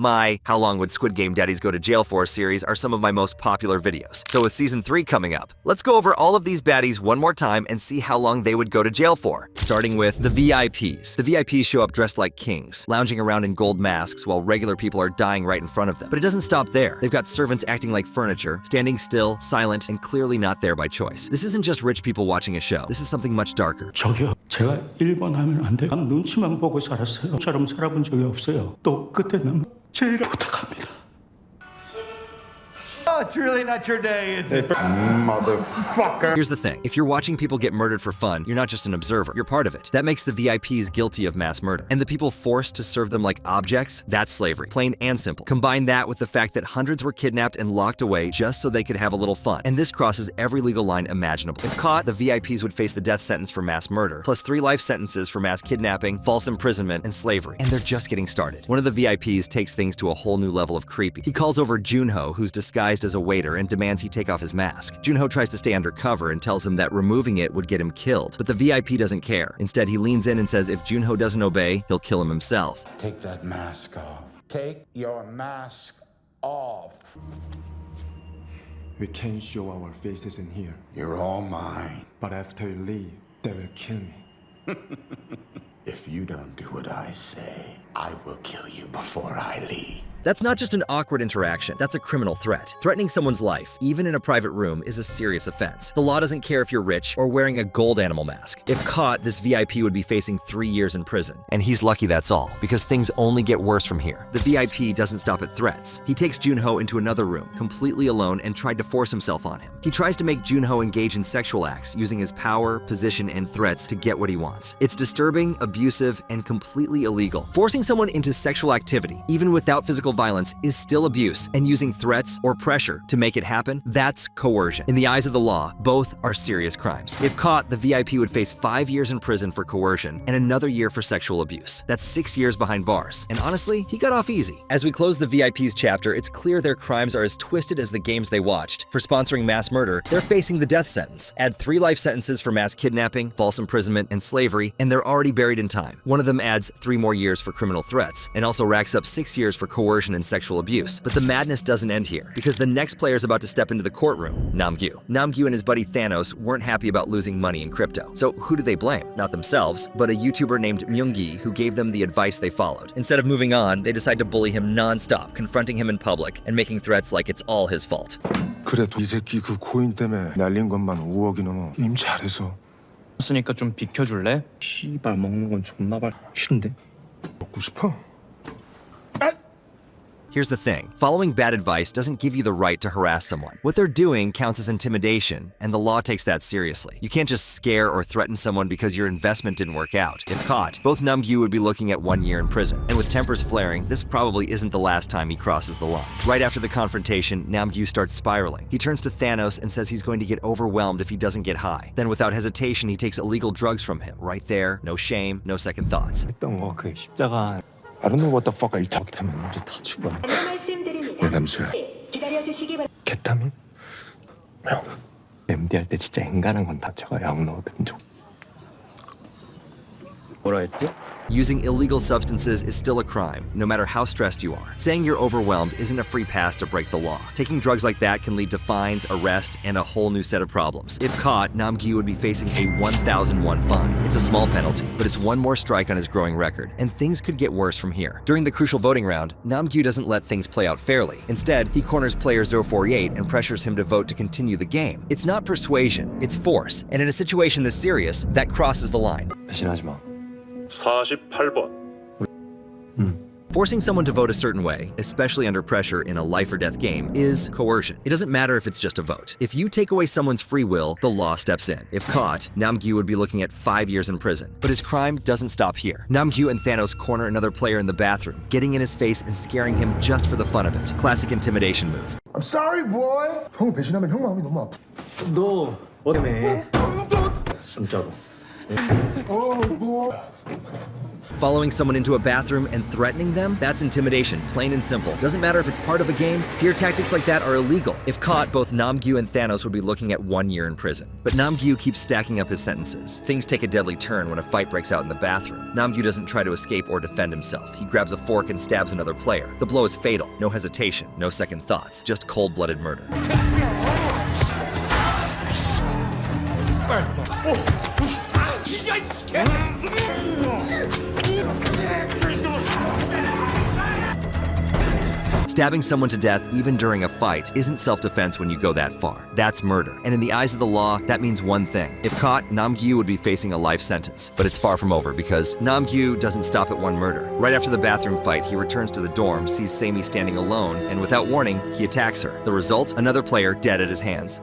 My How Long Would Squid Game Daddies Go to Jail For series are some of my most popular videos. So with Season 3 coming up, let's go over all of these baddies one more time and see how long they would go to jail for. Starting with the VIPs. The VIPs show up dressed like kings, lounging around in gold masks while regular people are dying right in front of them. But it doesn't stop there. They've got servants acting like furniture, standing still, silent, and clearly not there by choice. This isn't just rich people watching a show. This is something much darker. 저기요, 제가 1번 하면 안 돼요. 눈치만 보고 살았어요. 처럼 살아본 적이 없어요. 또 끝에는 제일 부탁합니다. Oh, it's really not your day, is it? Motherfucker. Here's the thing. If you're watching people get murdered for fun, you're not just an observer. You're part of it. That makes the VIPs guilty of mass murder. And the people forced to serve them like objects, that's slavery. Plain and simple. Combine that with the fact that hundreds were kidnapped and locked away just so they could have a little fun. And this crosses every legal line imaginable. If caught, the VIPs would face the death sentence for mass murder, plus 3 life sentences for mass kidnapping, false imprisonment, and slavery. And they're just getting started. One of the VIPs takes things to a whole new level of creepy. He calls over Junho, who's disguised as a waiter, and demands he take off his mask. Junho tries to stay undercover and tells him that removing it would get him killed, but the VIP doesn't care. Instead, he leans in and says if Junho doesn't obey, he'll kill him himself. Take that mask off. Take your mask off. We can't show our faces in here. You're all mine. But after you leave, they will kill me. If you don't do what I say, I will kill you before I leave. That's not just an awkward interaction, that's a criminal threat. Threatening someone's life, even in a private room, is a serious offense. The law doesn't care if you're rich or wearing a gold animal mask. If caught, this VIP would be facing 3 years in prison. And he's lucky that's all, because things only get worse from here. The VIP doesn't stop at threats. He takes Junho into another room, completely alone, and tried to force himself on him. He tries to make Junho engage in sexual acts, using his power, position, and threats to get what he wants. It's disturbing, abusive, and completely illegal. Forcing someone into sexual activity, even without physical violence, is still abuse, and using threats or pressure to make it happen, that's coercion. In the eyes of the law, both are serious crimes. If caught, the VIP would face 5 years in prison for coercion and another year for sexual abuse. That's 6 years behind bars. And honestly, he got off easy. As we close the VIPs chapter, it's clear their crimes are as twisted as the games they watched. For sponsoring mass murder, they're facing the death sentence. Add 3 life sentences for mass kidnapping, false imprisonment, and slavery, and they're already buried in time. One of them adds 3 more years for criminal threats, and also racks up 6 years for coercion and sexual abuse. But the madness doesn't end here, because the next player is about to step into the courtroom, Namu. Namu and his buddy Thanos weren't happy about losing money in crypto. So who do they blame? Not themselves, but a YouTuber named Myungi who gave them the advice they followed. Instead of moving on, they decide to bully him non-stop, confronting him in public and making threats like it's all his fault. 그래도 이 새끼 그 코인 때문에 날린 것만 5억이 넘어. 임 잘해서. 쓰니까 좀 비켜줄래? 씨발 먹는 건 존나 싫은데. 먹고 싶어? Here's the thing, following bad advice doesn't give you the right to harass someone. What they're doing counts as intimidation, and the law takes that seriously. You can't just scare or threaten someone because your investment didn't work out. If caught, both Namu would be looking at 1 year in prison. And with tempers flaring, this probably isn't the last time he crosses the line. Right after the confrontation, Namu starts spiraling. He turns to Thanos and says he's going to get overwhelmed if he doesn't get high. Then without hesitation, he takes illegal drugs from him. Right there, no shame, no second thoughts. I don't know what the fuck are you talking about. 다 죽어. 내 남수야. 케타민? 형. MD 할 때 진짜 앵간한 건 다 제가 약 넣어드린 적. 뭐라 했지? Using illegal substances is still a crime, no matter how stressed you are. Saying you're overwhelmed isn't a free pass to break the law. Taking drugs like that can lead to fines, arrest, and a whole new set of problems. If caught, Namu would be facing a 1,001 fine. It's a small penalty, but it's one more strike on his growing record, and things could get worse from here. During the crucial voting round, Namu doesn't let things play out fairly. Instead, he corners player 048 and pressures him to vote to continue the game. It's not persuasion, it's force, and in a situation this serious, that crosses the line. 배신하지 마. 48번. Forcing someone to vote a certain way, especially under pressure in a life or death game, is coercion. It doesn't matter if it's just a vote. If you take away someone's free will, the law steps in. If caught, Namu would be looking at 5 years in prison. But his crime doesn't stop here. Namu and Thanos corner another player in the bathroom, getting in his face and scaring him just for the fun of it. Classic intimidation move. I'm sorry, boy. 형 배신하면 형 마음이 너무 아파. 너 때문에 진짜로. Following someone into a bathroom and threatening them? That's intimidation, plain and simple. Doesn't matter if it's part of a game, fear tactics like that are illegal. If caught, both Namu and Thanos would be looking at 1 year in prison. But Namu keeps stacking up his sentences. Things take a deadly turn when a fight breaks out in the bathroom. Namu doesn't try to escape or defend himself. He grabs a fork and stabs another player. The blow is fatal. No hesitation, no second thoughts, just cold-blooded murder. Stabbing someone to death even during a fight isn't self-defense when you go that far. That's murder. And in the eyes of the law, that means one thing. If caught, Namu would be facing a life sentence. But it's far from over because Namu doesn't stop at one murder. Right after the bathroom fight, he returns to the dorm, sees Sammy standing alone, and without warning, he attacks her. The result? Another player dead at his hands.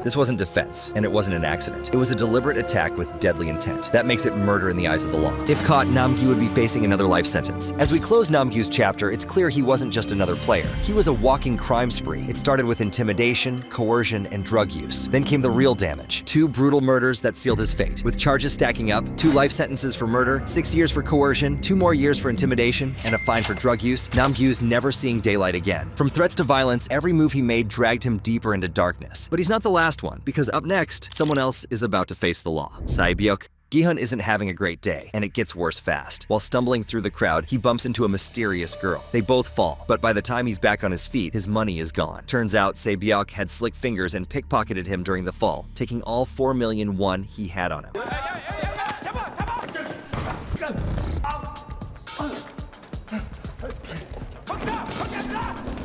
This wasn't defense, and it wasn't an accident. It was a deliberate attack with deadly intent. That makes it murder in the eyes of the law. If caught, Namu would be facing another life sentence. As we close Namu's chapter, it's clear he wasn't just another player. He was a walking crime spree. It started with intimidation, coercion, and drug use. Then came the real damage. 2 brutal murders that sealed his fate. With charges stacking up, 2 life sentences for murder, 6 years for coercion, 2 more years for intimidation, and a fine for drug use, Namu's never seeing daylight again. From threats to violence, every move he made dragged him deeper into darkness. But he's not the last one, because up next, someone else is about to face the law. Sebok. Guhan isn't having a great day, and it gets worse fast. While stumbling through the crowd, he bumps into a mysterious girl. They both fall, but by the time he's back on his feet, his money is gone. Turns out Sebok had slick fingers and pickpocketed him during the fall, taking all 4 million won he had on him.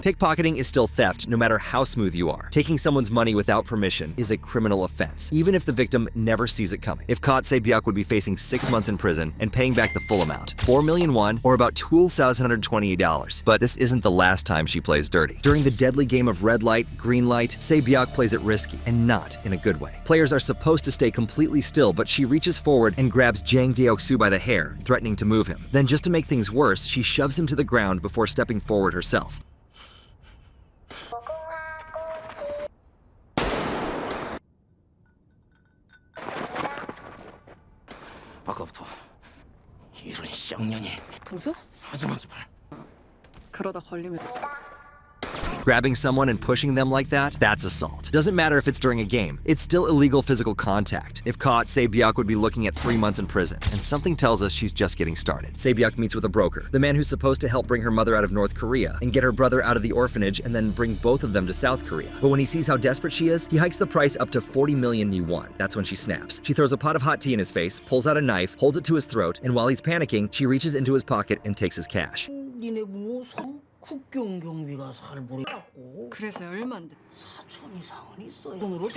Pickpocketing is still theft, no matter how smooth you are. Taking someone's money without permission is a criminal offense, even if the victim never sees it coming. If caught, Sebok would be facing 6 months in prison and paying back the full amount, 4 million won, or about $2,128. But this isn't the last time she plays dirty. During the deadly game of red light, green light, Sebok plays it risky, and not in a good way. Players are supposed to stay completely still, but she reaches forward and grabs Jang Deoksu by the hair, threatening to move him. Then, just to make things worse, she shoves him to the ground before stepping forward herself. 아까부터 이런 쌍년이 동서? 하지마 제발. 그러다 걸리면 Grabbing someone and pushing them like that, that's assault. Doesn't matter if it's during a game, it's still illegal physical contact. If caught, Sebok would be looking at 3 months in prison, and something tells us she's just getting started. Sebok meets with a broker, the man who's supposed to help bring her mother out of North Korea and get her brother out of the orphanage and then bring both of them to South Korea. But when he sees how desperate she is, he hikes the price up to 40 million won. That's when she snaps. She throws a pot of hot tea in his face, pulls out a knife, holds it to his throat, and while he's panicking, she reaches into his pocket and takes his cash. 니네 뭐 국경 경비가 살벌이라고. 그래서 얼만데? 4천 이상은 있어요. 돈으로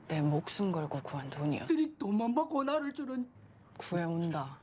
내 목숨 걸고 구한 돈이야. 들이 돈만 받고 나를 줄은. 구해온다.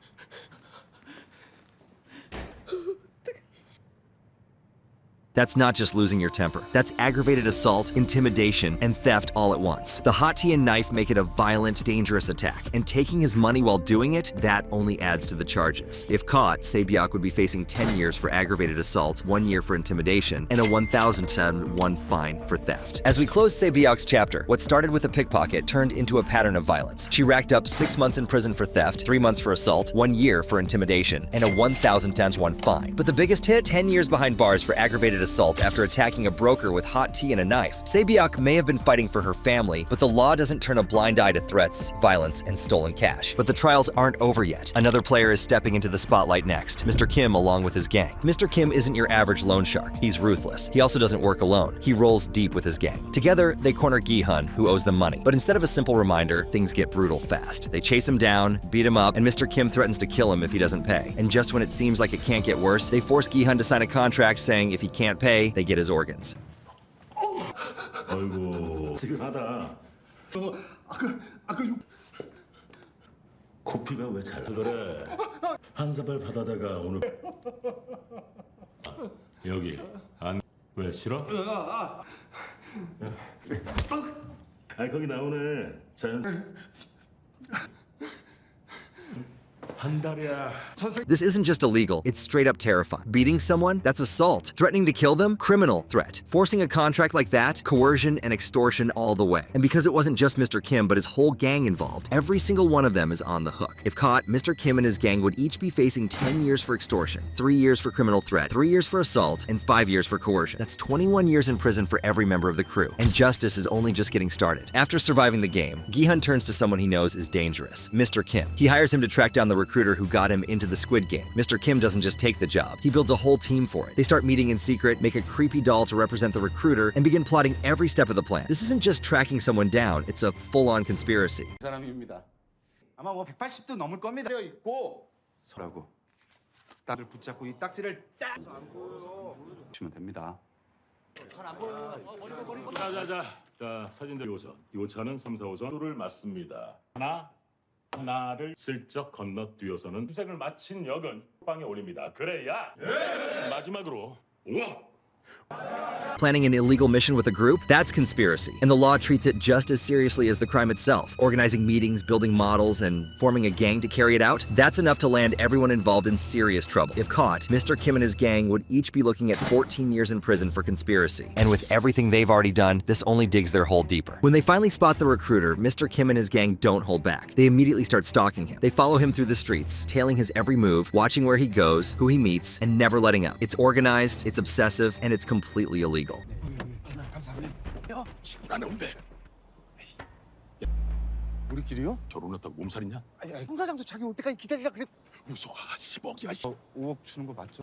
That's not just losing your temper. That's aggravated assault, intimidation, and theft all at once. The hot tea and knife make it a violent, dangerous attack, and taking his money while doing it, that only adds to the charges. If caught, Sebok would be facing 10 years for aggravated assault, 1 year for intimidation, and a 1,001 fine for theft. As we close Sebok's chapter, what started with a pickpocket turned into a pattern of violence. She racked up 6 months in prison for theft, 3 months for assault, 1 year for intimidation, and a 1,001 fine. But the biggest hit? 10 years behind bars for aggravated assault after attacking a broker with hot tea and a knife. Sebok may have been fighting for her family, but the law doesn't turn a blind eye to threats, violence, and stolen cash. But the trials aren't over yet. Another player is stepping into the spotlight next, Mr. Kim along with his gang. Mr. Kim isn't your average loan shark. He's ruthless. He also doesn't work alone. He rolls deep with his gang. Together, they corner Guhan, who owes them money. But instead of a simple reminder, things get brutal fast. They chase him down, beat him up, and Mr. Kim threatens to kill him if he doesn't pay. And just when it seems like it can't get worse, they force Guhan to sign a contract saying if he can't pay, they get his organs. 아이고 지근하다. 코피가 왜 잘 그래? 한 사발 받아다가 오늘 여기 안 왜 싫어? 아 거기 나오네 자연. 한 달이야. This isn't just illegal, it's straight up terrifying. Beating someone? That's assault. Threatening to kill them? Criminal threat. Forcing a contract like that? Coercion and extortion all the way. And because it wasn't just Mr. Kim, but his whole gang involved, every single one of them is on the hook. If caught, Mr. Kim and his gang would each be facing 10 years for extortion, 3 years for criminal threat, 3 years for assault, and 5 years for coercion. That's 21 years in prison for every member of the crew. And justice is only just getting started. After surviving the game, Guhan turns to someone he knows is dangerous, Mr. Kim. He hires him to track down the recruiter who got him into the Squid game. Mr. Kim doesn't just take the job, he builds a whole team for it. They start meeting in secret, make a creepy doll to represent the recruiter, and begin plotting every step of the plan. This isn't just tracking someone down, it's a full-on conspiracy. 사람입니다. 아마 뭐 180도 넘을 겁니다. 되어 있고 서라고 딸을 붙잡고 이 딱지를 딱 보시면 됩니다. 자, 사진들 2호선. 2호차는 3, 4호선 도를 맞습니다. 하나를 슬쩍 건너뛰어서는 수색을 마친 역은 방에 올립니다. 그래야 마지막으로 우와! Planning an illegal mission with a group? That's conspiracy. And the law treats it just as seriously as the crime itself. Organizing meetings, building models, and forming a gang to carry it out? That's enough to land everyone involved in serious trouble. If caught, Mr. Kim and his gang would each be looking at 14 years in prison for conspiracy. And with everything they've already done, this only digs their hole deeper. When they finally spot the recruiter, Mr. Kim and his gang don't hold back. They immediately start stalking him. They follow him through the streets, tailing his every move, watching where he goes, who he meets, and never letting up. It's organized, it's obsessive, and it's completely illegal. 우리끼리요? 결혼했다고 몸살이냐? 홍 사장도 자기 올 때까지 기다리라 그래. 무서워. 10억이야. 5억 주는 거 맞죠?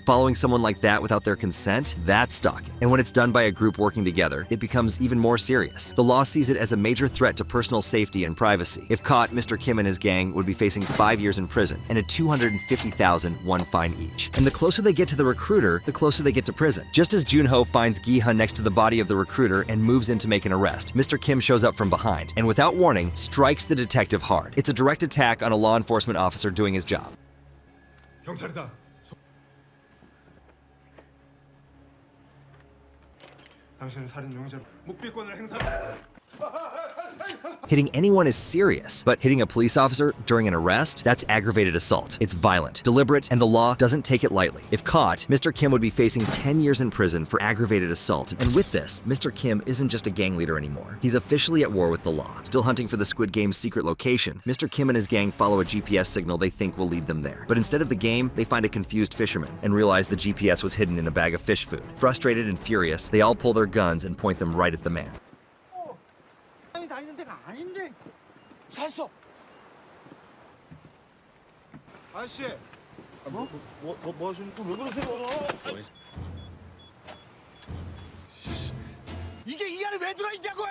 Following someone like that without their consent, that's stalking. And when it's done by a group working together, it becomes even more serious. The law sees it as a major threat to personal safety and privacy. If caught, Mr. Kim and his gang would be facing 5 years in prison and a $250,000 fine each. And the closer they get to the recruiter, the closer they get to prison. Just as Junho finds Guhan next to the body of the recruiter and moves in to make an arrest, Mr. Kim shows up from behind and without warning, strikes the detective hard. It's a direct attack on a law enforcement officer doing his job. 경찰이다. 당신은 살인 용의자로 묵비권을 행사. Hitting anyone is serious, but hitting a police officer during an arrest? That's aggravated assault. It's violent, deliberate, and the law doesn't take it lightly. If caught, Mr. Kim would be facing 10 years in prison for aggravated assault. And with this, Mr. Kim isn't just a gang leader anymore. He's officially at war with the law. Still hunting for the Squid Game's secret location, Mr. Kim and his gang follow a GPS signal they think will lead them there. But instead of the game, they find a confused fisherman and realize the GPS was hidden in a bag of fish food. Frustrated and furious, they all pull their guns and point them right at the man. 다니는 데가 아닌데. 샀어. 아저씨. 뭐 하시는 거 왜 그러세요? 이게 이 안에 왜 들어 있냐고.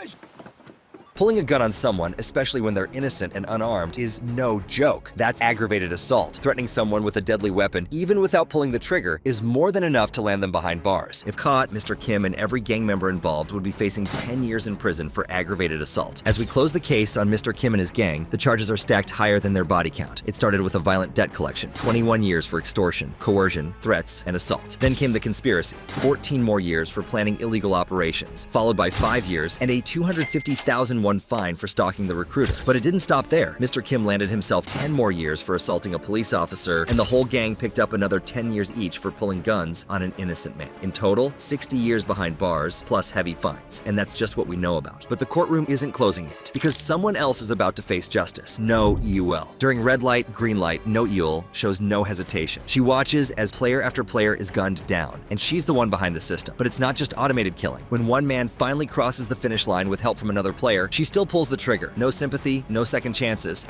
Pulling a gun on someone, especially when they're innocent and unarmed, is no joke. That's aggravated assault. Threatening someone with a deadly weapon, even without pulling the trigger, is more than enough to land them behind bars. If caught, Mr. Kim and every gang member involved would be facing 10 years in prison for aggravated assault. As we close the case on Mr. Kim and his gang, the charges are stacked higher than their body count. It started with a violent debt collection, 21 years for extortion, coercion, threats, and assault. Then came the conspiracy, 14 more years for planning illegal operations, followed by 5 years and a $250,000 fine for stalking the recruiter. But it didn't stop there. Mr. Kim landed himself 10 more years for assaulting a police officer, and the whole gang picked up another 10 years each for pulling guns on an innocent man. In total, 60 years behind bars, plus heavy fines. And that's just what we know about. But the courtroom isn't closing yet, because someone else is about to face justice. No EUL. During red light, green light, No EUL shows no hesitation. She watches as player after player is gunned down, and she's the one behind the system. But it's not just automated killing. When one man finally crosses the finish line with help from another player, she still pulls the trigger. No sympathy, no second chances.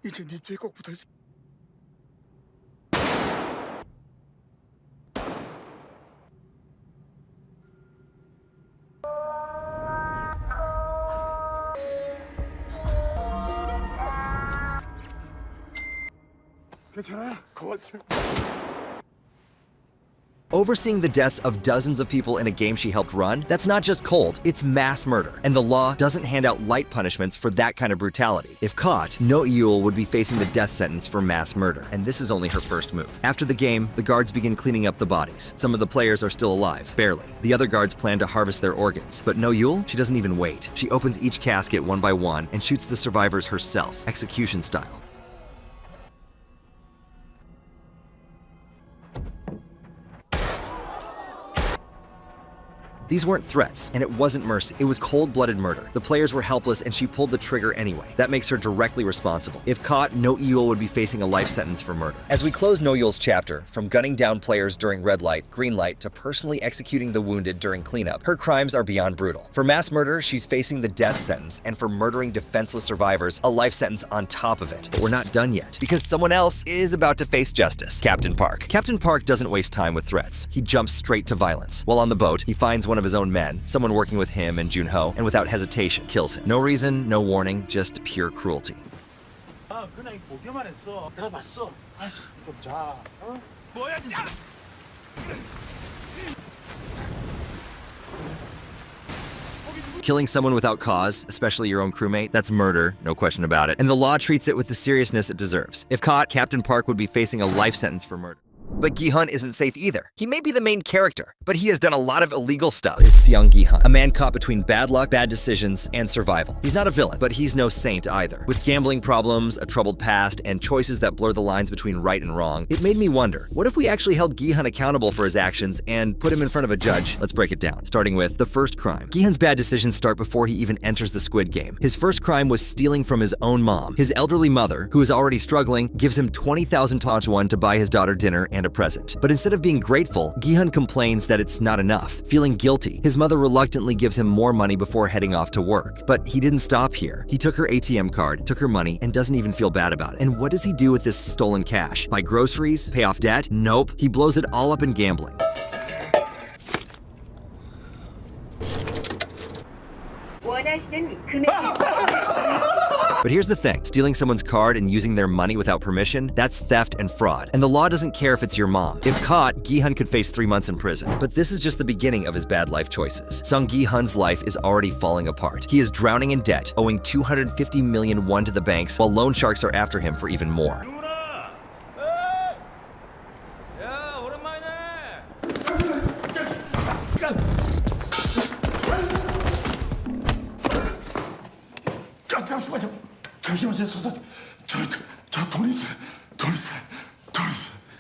이제 네 뒤에 꼭 붙어 있어. 괜찮아요? 고맙습니다. overseeing the deaths of dozens of people in a game she helped run, that's not just cold, it's mass murder. And the law doesn't hand out light punishments for that kind of brutality. If caught, No Yul would be facing the death sentence for mass murder, and this is only her first move. After the game, the guards begin cleaning up the bodies. Some of the players are still alive, barely. The other guards plan to harvest their organs, but No Yul, she doesn't even wait. She opens each casket one by one and shoots the survivors herself, execution style. These weren't threats, and it wasn't mercy. It was cold-blooded murder. The players were helpless, and she pulled the trigger anyway. That makes her directly responsible. If caught, No Yul would be facing a life sentence for murder. As we close No Yul's chapter, from gunning down players during red light, green light, to personally executing the wounded during cleanup, her crimes are beyond brutal. For mass murder, she's facing the death sentence, and for murdering defenseless survivors, a life sentence on top of it. But we're not done yet, because someone else is about to face justice. Captain Park. Captain Park doesn't waste time with threats. He jumps straight to violence. While on the boat, he finds one of his own men, someone working with him and Junho, and without hesitation, kills him. No reason, no warning, just pure cruelty. Killing someone without cause, especially your own crewmate, that's murder, no question about it. And the law treats it with the seriousness it deserves. If caught, Captain Park would be facing a life sentence for murder. But Guhan isn't safe either. He may be the main character, but he has done a lot of illegal stuff. Is Seong Guhan, a man caught between bad luck, bad decisions, and survival. He's not a villain, but he's no saint either. With gambling problems, a troubled past, and choices that blur the lines between right and wrong, it made me wonder, what if we actually held Guhan accountable for his actions and put him in front of a judge? Let's break it down, starting with the first crime. Guhan's bad decisions start before he even enters the Squid game. His first crime was stealing from his own mom. His elderly mother, who is already struggling, gives him 20,000 Taiwan to buy his daughter dinner and a present. But instead of being grateful, Guhan complains that it's not enough. Feeling guilty, his mother reluctantly gives him more money before heading off to work. But he didn't stop here. He took her ATM card, took her money, and doesn't even feel bad about it. And what does he do with this stolen cash? Buy groceries? Pay off debt? Nope. He blows it all up in gambling. But here's the thing, stealing someone's card and using their money without permission, that's theft and fraud. And the law doesn't care if it's your mom. If caught, Guhan could face 3 months in prison. But this is just the beginning of his bad life choices. Sung Gi-hun's life is already falling apart. He is drowning in debt, owing 250 million won to the banks, while loan sharks are after him for even more.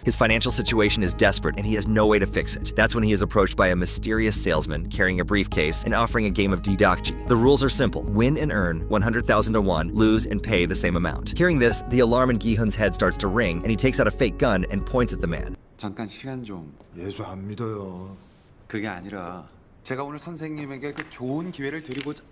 His financial situation is desperate and he has no way to fix it. That's when he is approached by a mysterious salesman carrying a briefcase and offering a game of Didakji. The rules are simple. Win and earn 100,000 won, lose and pay the same amount. Hearing this, the alarm in Gi-hun's head starts to ring and he takes out a fake gun and points at the man. 잠깐 시간 좀. 예수 안 믿어요. 그게 아니라 제가 오늘 선생님에게 그 좋은 기회를 드리고자.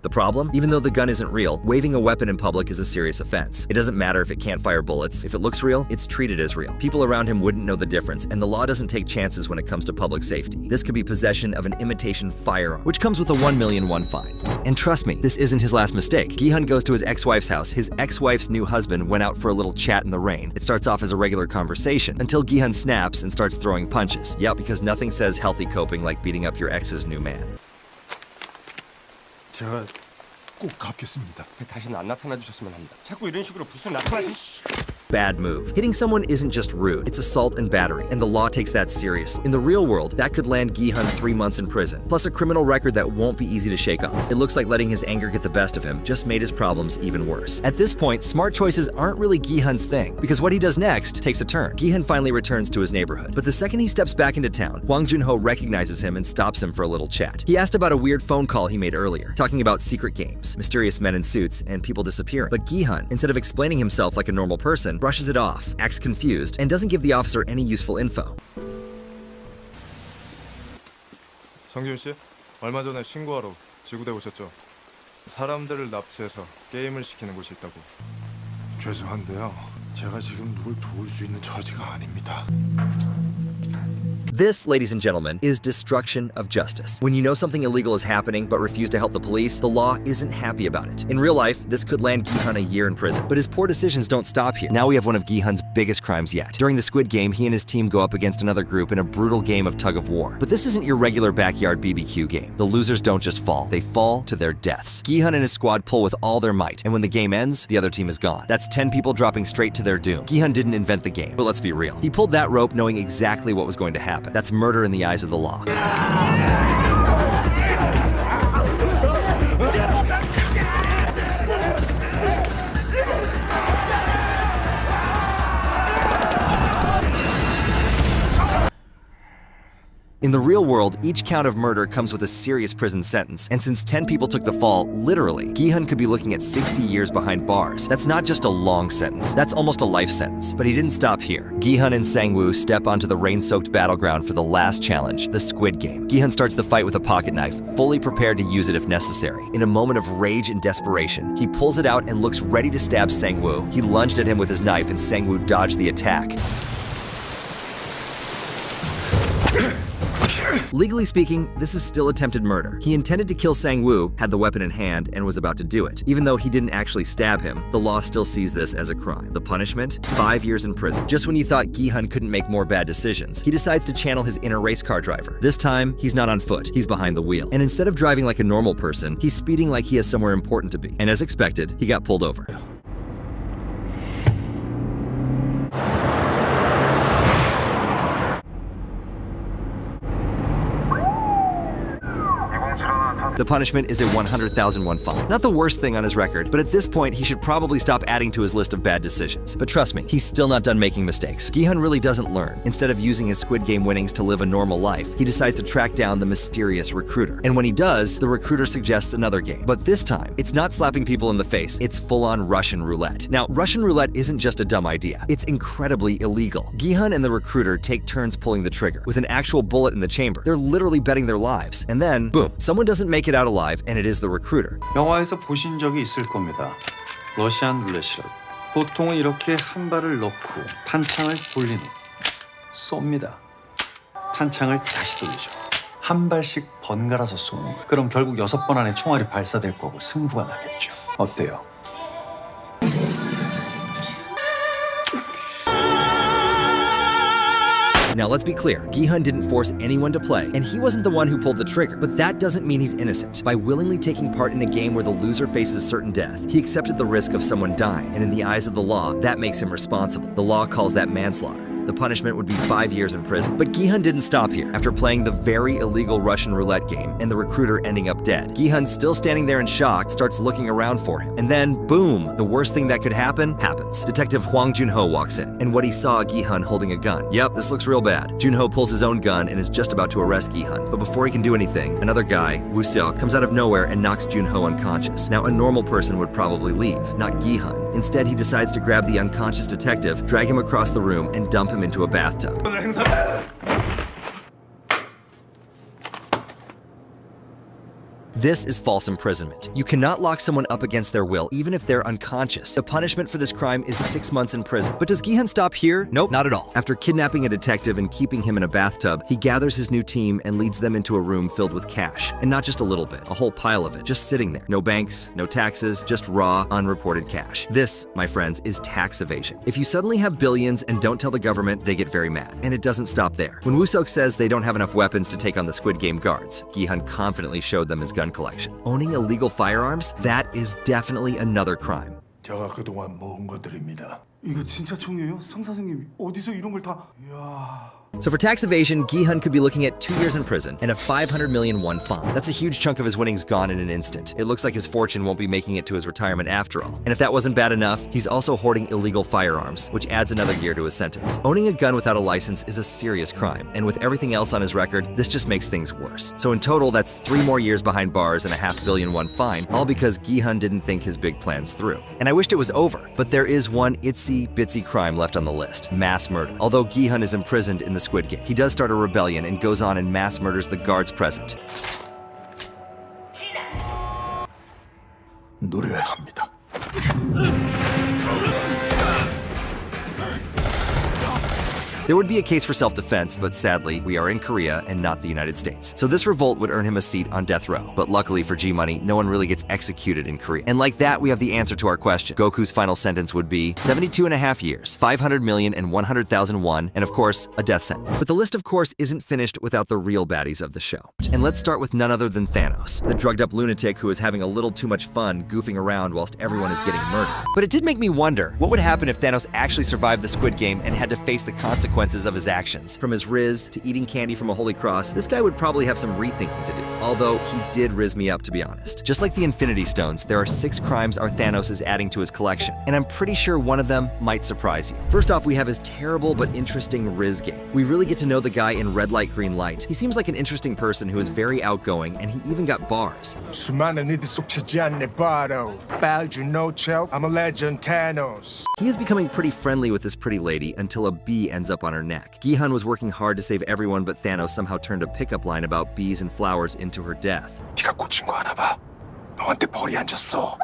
The problem? Even though the gun isn't real, waving a weapon in public is a serious offense. It doesn't matter if it can't fire bullets. If it looks real, it's treated as real. People around him wouldn't know the difference, and the law doesn't take chances when it comes to public safety. This could be possession of an imitation firearm, which comes with a 1 million won fine. And trust me, this isn't his last mistake. Gi-hun goes to his ex-wife's house. His ex-wife's new husband went out for a little chat in the rain. It starts off as a regular conversation, until Gi-hun snaps and starts throwing punches. Yep, because nothing says healthy coping like beating up your ex's new man. 제가 꼭 갚겠습니다. 다시는 안 나타나 주셨으면 합니다. 자꾸 이런 식으로 부스 나타나시. Bad move. Hitting someone isn't just rude, it's assault and battery, and the law takes that seriously. In the real world, that could land Gi-hun 3 months in prison, plus a criminal record that won't be easy to shake off. It looks like letting his anger get the best of him just made his problems even worse. At this point, smart choices aren't really Gi-hun's thing, because what he does next takes a turn. Gi-hun finally returns to his neighborhood, but the second he steps back into town, Hwang Junho recognizes him and stops him for a little chat. He asked about a weird phone call he made earlier, talking about secret games, mysterious men in suits, and people disappearing. But Gi-hun, instead of explaining himself like a normal person, brushes it off, acts confused, and doesn't give the officer any useful info. 정기훈 씨, 얼마 전에 신고하러 지구대 오셨죠? 사람들을 납치해서 게임을 시키는 곳이 있다고. 죄송한데요. 제가 지금 누굴 도울 수 있는 처지가 아닙니다. This, ladies and gentlemen, is destruction of justice. When you know something illegal is happening but refuse to help the police, the law isn't happy about it. In real life, this could land Gi-hun a year in prison. But his poor decisions don't stop here. Now we have one of Gi-hun's biggest crimes yet. During the Squid Game, he and his team go up against another group in a brutal game of tug of war. But this isn't your regular backyard BBQ game. The losers don't just fall, they fall to their deaths. Guhan and his squad pull with all their might, and when the game ends, the other team is gone. That's 10 people dropping straight to their doom. Guhan didn't invent the game, but let's be real. He pulled that rope knowing exactly what was going to happen. That's murder in the eyes of the law. In the real world, each count of murder comes with a serious prison sentence, and since 10 people took the fall, literally, Guhan could be looking at 60 years behind bars. That's not just a long sentence, that's almost a life sentence. But he didn't stop here. Guhan and Sang-woo step onto the rain-soaked battleground for the last challenge, the Squid Game. Guhan starts the fight with a pocket knife, fully prepared to use it if necessary. In a moment of rage and desperation, he pulls it out and looks ready to stab Sang-woo. He lunged at him with his knife and Sang-woo dodged the attack. Legally speaking, this is still attempted murder. He intended to kill Sang-woo, had the weapon in hand, and was about to do it. Even though he didn't actually stab him, the law still sees this as a crime. The punishment? 5 years in prison. Just when you thought Guhan couldn't make more bad decisions, he decides to channel his inner race car driver. This time, he's not on foot, he's behind the wheel. And instead of driving like a normal person, he's speeding like he has somewhere important to be. And as expected, he got pulled over. The punishment is a 100,000 won fine. Not the worst thing on his record, but at this point, he should probably stop adding to his list of bad decisions. But trust me, he's still not done making mistakes. Guhan really doesn't learn. Instead of using his Squid Game winnings to live a normal life, he decides to track down the mysterious recruiter. And when he does, the recruiter suggests another game. But this time, it's not slapping people in the face, it's full-on Russian roulette. Now, Russian roulette isn't just a dumb idea. It's incredibly illegal. Guhan and the recruiter take turns pulling the trigger, with an actual bullet in the chamber. They're literally betting their lives. And then, boom, someone doesn't make it out alive, and it is the recruiter. 영화에서 보신 적이 있을 겁니다. 러시안 룰렛이라고. 보통은 이렇게 한 발을 넣고 판창을 돌린 후 쏩니다. 판창을 다시 돌리죠. 한 발씩 번갈아서 쏘는 거예요. 그럼 결국 6번 안에 총알이 발사될 거고 승부가 나겠죠. 어때요? Now let's be clear, Guhan didn't force anyone to play, and he wasn't the one who pulled the trigger. But that doesn't mean he's innocent. By willingly taking part in a game where the loser faces certain death, he accepted the risk of someone dying, and in the eyes of the law, that makes him responsible. The law calls that manslaughter. The punishment would be 5 years in prison. But Guhan didn't stop here. After playing the very illegal Russian roulette game and the recruiter ending up dead, Guhan, still standing there in shock, starts looking around for him. And then, boom, the worst thing that could happen happens. Detective Hwang Jun-ho walks in, and what he saw Guhan holding a gun. Yep, this looks real bad. Jun-ho pulls his own gun and is just about to arrest Guhan. But before he can do anything, another guy, Mousait, comes out of nowhere and knocks Jun-ho unconscious. Now, a normal person would probably leave, not Guhan. Instead, he decides to grab the unconscious detective, drag him across the room, and dump him into a bathtub. This is false imprisonment. You cannot lock someone up against their will, even if they're unconscious. The punishment for this crime is 6 months in prison. But does Guhan stop here? Nope, not at all. After kidnapping a detective and keeping him in a bathtub, he gathers his new team and leads them into a room filled with cash. And not just a little bit, a whole pile of it, just sitting there. No banks, no taxes, just raw, unreported cash. This, my friends, is tax evasion. If you suddenly have billions and don't tell the government, they get very mad. And it doesn't stop there. When Woosok says they don't have enough weapons to take on the Squid Game guards, Guhan confidently showed them his gun collection. Owning illegal firearms? That is definitely another crime. 제가 그동안 모은 것들입니다. 이거 진짜 총이에요? 상사장님 어디서 이런 걸 다... 이야... So for tax evasion, Guhan could be looking at 2 years in prison and a 500 million won fine. That's a huge chunk of his winnings gone in an instant. It looks like his fortune won't be making it to his retirement after all. And if that wasn't bad enough, he's also hoarding illegal firearms, which adds another year to his sentence. Owning a gun without a license is a serious crime, and with everything else on his record, this just makes things worse. So in total, that's 3 more years behind bars and a $500 million won fine, all because Guhan didn't think his big plans through. And I wished it was over, but there is one itsy-bitsy crime left on the list: mass murder. Although Guhan is imprisoned in the Squid Game, he does start a rebellion and goes on and mass murders the guards present. 노래합니다. There would be a case for self-defense, but sadly, we are in Korea and not the United States. So this revolt would earn him a seat on death row. But luckily for G-Money, no one really gets executed in Korea. And like that, we have the answer to our question. Goku's final sentence would be 72.5 years, 500,100,000 won, and of course, a death sentence. But the list, of course, isn't finished without the real baddies of the show. And let's start with none other than Thanos, the drugged-up lunatic who is having a little too much fun goofing around whilst everyone is getting murdered. But it did make me wonder, what would happen if Thanos actually survived the Squid Game and had to face the consequences of his actions? From his riz to eating candy from a holy cross, this guy would probably have some rethinking to do. Although, he did riz me up, to be honest. Just like the Infinity Stones, there are 6 crimes our Thanos is adding to his collection, and I'm pretty sure one of them might surprise you. First off, we have his terrible but interesting riz game. We really get to know the guy in Red Light, Green Light. He seems like an interesting person who is very outgoing, and he even got bars. 수많은 이들 속 차지 않네 바로. Bowed you no choke, I'm a legend, Thanos. He is becoming pretty friendly with this pretty lady until a bee ends up on her neck. Guhan was working hard to save everyone, but Thanos somehow turned a pickup line about bees and flowers into her death. 네가 꽂힌 거 하나 봐. 너한테 벌이 앉았어.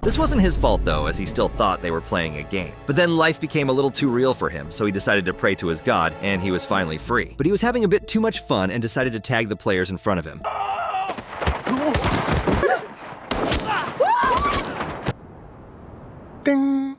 This wasn't his fault though, as he still thought they were playing a game. But then life became a little too real for him, so he decided to pray to his god, and he was finally free. But he was having a bit too much fun and decided to tag the players in front of him. 땡.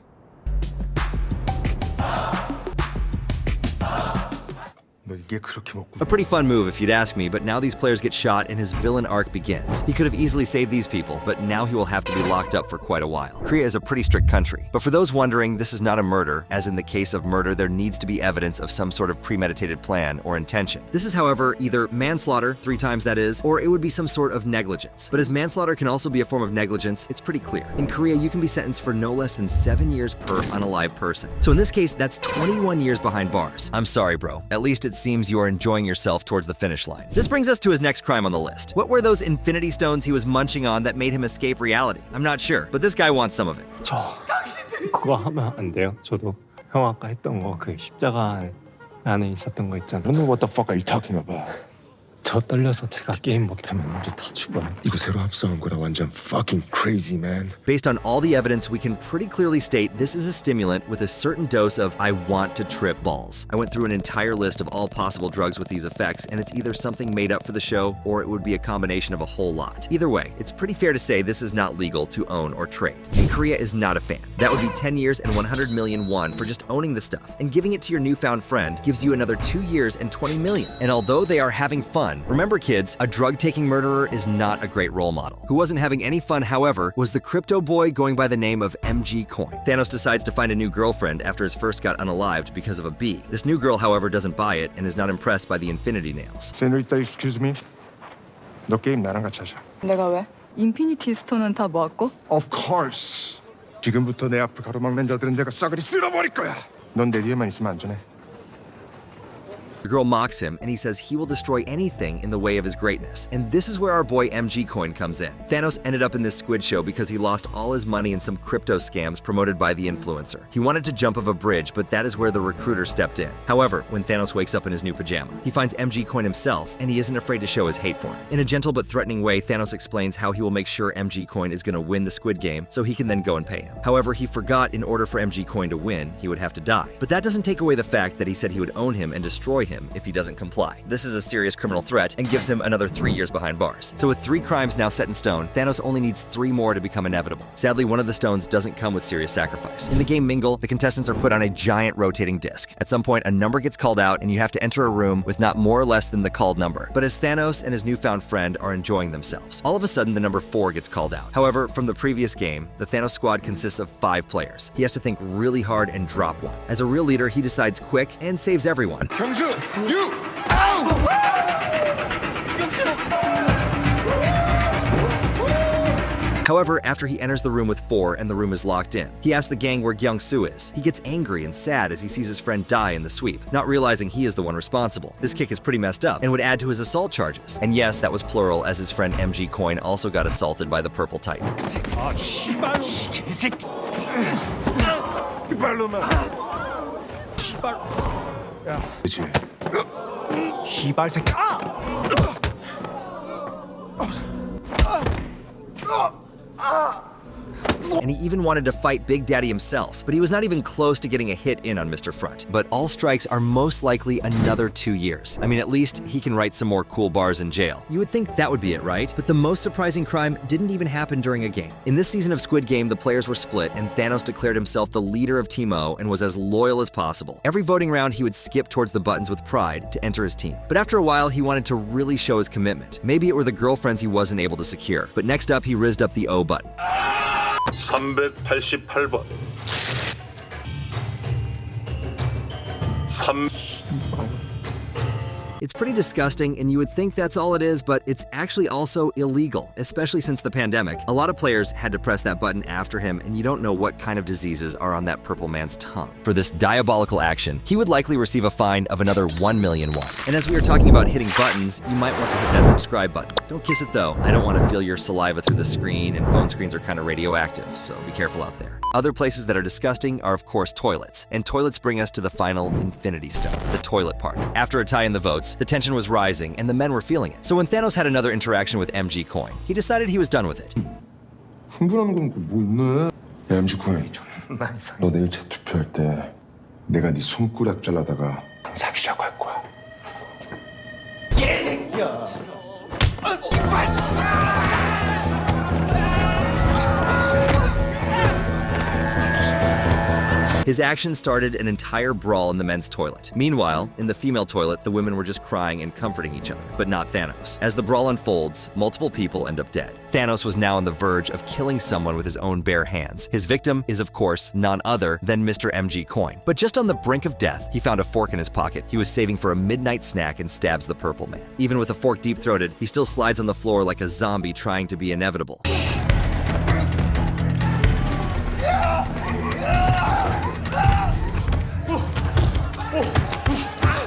A pretty fun move if you'd ask me, but now these players get shot and his villain arc begins. He could have easily saved these people, but now he will have to be locked up for quite a while. Korea is a pretty strict country, but for those wondering, this is not a murder, as in the case of murder there needs to be evidence of some sort of premeditated plan or intention. This is, however, either manslaughter, 3 times that is, or it would be some sort of negligence. But as manslaughter can also be a form of negligence, it's pretty clear. In Korea, you can be sentenced for no less than 7 years per unalive person. So in this case, that's 21 years behind bars. I'm sorry, bro. At least it seems you are enjoying yourself towards the finish line. This brings us to his next crime on the list. What were those Infinity Stones he was munching on that made him escape reality? I'm not sure, but this guy wants some of it. 저 그거 하면 안 돼요? 저도 형 아까 했던 거 그 십자가 안에 있었던 거 있잖아. I don't know what the fuck are you talking about. 저 떨려서 제가 게임 못하면 우리 다 죽어요. 이거 새로 합성한 거라 완전 fucking crazy, man. Based on all the evidence, we can pretty clearly state this is a stimulant with a certain dose of I want to trip balls. I went through an entire list of all possible drugs with these effects, and it's either something made up for the show, or it would be a combination of a whole lot. Either way, it's pretty fair to say this is not legal to own or trade. And Korea is not a fan. That would be 10 years and 100 million won for just owning the stuff, and giving it to your newfound friend gives you another 2 years and 20 million. And although they are having fun, remember kids, a drug-taking murderer is not a great role model. Who wasn't having any fun, however, was the crypto boy going by the name of MG Coin. Thanos decides to find a new girlfriend after his first got unalived because of a bee. This new girl, however, doesn't buy it and is not impressed by the infinity nails. Senorita, excuse me. 너 게임 나랑 같이 하자. 내가 왜? 인피니티 스톤은 다 모았고? Of course. 지금부터 내 앞을 가로막는 자들은 내가 싸그리 쓸어버릴 거야. 넌 내 뒤에만 있으면 안전해. The girl mocks him, and he says he will destroy anything in the way of his greatness. And this is where our boy MG Coin comes in. Thanos ended up in this Squid show because he lost all his money in some crypto scams promoted by the influencer. He wanted to jump off a bridge, but that is where the recruiter stepped in. However, when Thanos wakes up in his new pajama, he finds MG Coin himself, and he isn't afraid to show his hate for him. In a gentle but threatening way, Thanos explains how he will make sure MG Coin is going to win the Squid Game, so he can then go and pay him. However, he forgot in order for MG Coin to win, he would have to die. But that doesn't take away the fact that he said he would own him and destroy him if he doesn't comply. This is a serious criminal threat and gives him another 3 years behind bars. So with 3 crimes now set in stone, Thanos only needs 3 more to become inevitable. Sadly, one of the stones doesn't come with serious sacrifice. In the game Mingle, the contestants are put on a giant rotating disc. At some point, a number gets called out and you have to enter a room with not more or less than the called number. But as Thanos and his newfound friend are enjoying themselves, all of a sudden the number 4 gets called out. However, from the previous game, the Thanos squad consists of 5 players. He has to think really hard and drop one. As a real leader, he decides quick and saves everyone. 경수, you! Ow! However, after he enters the room with 4 and the room is locked in, he asks the gang where Gyung-soo is. He gets angry and sad as he sees his friend die in the sweep, not realizing he is the one responsible. This kick is pretty messed up and would add to his assault charges. And yes, that was plural, as his friend MG Coin also got assaulted by the Purple Titan. 시발 새끼. And he even wanted to fight Big Daddy himself, but he was not even close to getting a hit in on Mr. Front. But all strikes are most likely another 2 years. I mean, at least he can write some more cool bars in jail. You would think that would be it, right? But the most surprising crime didn't even happen during a game. In this season of Squid Game, the players were split, and Thanos declared himself the leader of Team O and was as loyal as possible. Every voting round, he would skip towards the buttons with pride to enter his team. But after a while, he wanted to really show his commitment. Maybe it were the girlfriends he wasn't able to secure. But next up, he rizzed up the O button. 388번. It's pretty disgusting, and you would think that's all it is, but it's actually also illegal, especially since the pandemic. A lot of players had to press that button after him, and you don't know what kind of diseases are on that purple man's tongue. For this diabolical action, he would likely receive a fine of another 1 million won. And as we were talking about hitting buttons, you might want to hit that subscribe button. Don't kiss it though. I don't want to feel your saliva through the screen, and phone screens are kind of radioactive, so be careful out there. Other places that are disgusting are of course toilets, and toilets bring us to the final infinity stone, the toilet party. After a tie in the votes, the tension was rising and the men were feeling it. So when Thanos had another interaction with MG Coin, he decided he was done with it. 흥분하는 건 뭐 있네. 야, MG 코인. 너 내일 재투표할 때 내가 네 손가락 잘라다가 사귀자고 할 거야. 개새끼야. His actions started an entire brawl in the men's toilet. Meanwhile, in the female toilet, the women were just crying and comforting each other, but not Thanos. As the brawl unfolds, multiple people end up dead. Thanos was now on the verge of killing someone with his own bare hands. His victim is, of course, none other than Mr. MG Coin. But just on the brink of death, he found a fork in his pocket. He was saving for a midnight snack and stabs the purple man. Even with a fork deep-throated, he still slides on the floor like a zombie trying to be inevitable.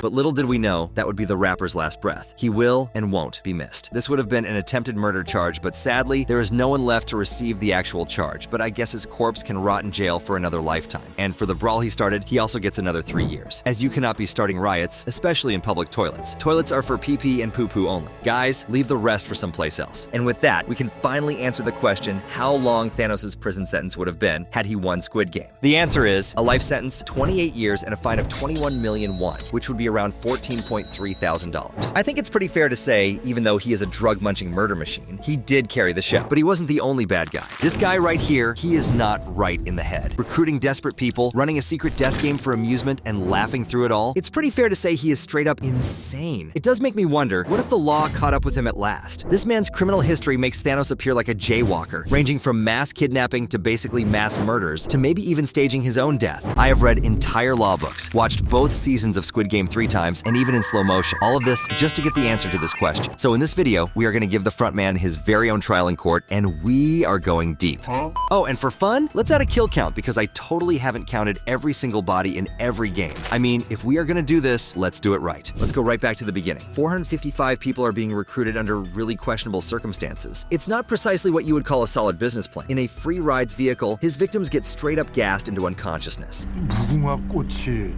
But little did we know that would be the rapper's last breath. He will and won't be missed. This would have been an attempted murder charge, but sadly, there is no one left to receive the actual charge. But I guess his corpse can rot in jail for another lifetime. And for the brawl he started, he also gets another 3 years. As you cannot be starting riots, especially in public toilets. Toilets are for pee-pee and poo-poo only. Guys, leave the rest for someplace else. And with that, we can finally answer the question how long Thanos' prison sentence would have been had he won Squid Game. The answer is a life sentence, 28 years, and a fine of 21 million won, which would be around $14.3 thousand. I think it's pretty fair to say, even though he is a drug-munching murder machine, he did carry the show. But he wasn't the only bad guy. This guy right here, he is not right in the head. Recruiting desperate people, running a secret death game for amusement, and laughing through it all, it's pretty fair to say he is straight up insane. It does make me wonder, what if the law caught up with him at last? This man's criminal history makes Thanos appear like a jaywalker, ranging from mass kidnapping to basically mass murders, to maybe even staging his own death. I have read entire law books, watched both seasons of Squid Game 3 times, and even in slow motion. All of this just to get the answer to this question. So in this video, we are going to give the front man his very own trial in court, and we are going deep. Oh, and for fun, let's add a kill count because I totally haven't counted every single body in every game. I mean, if we are going to do this, let's do it right. Let's go right back to the beginning. 455 people are being recruited under really questionable circumstances. It's not precisely what you would call a solid business plan. In a free rides vehicle, his victims get straight up gassed into unconsciousness. 무궁화 꽃이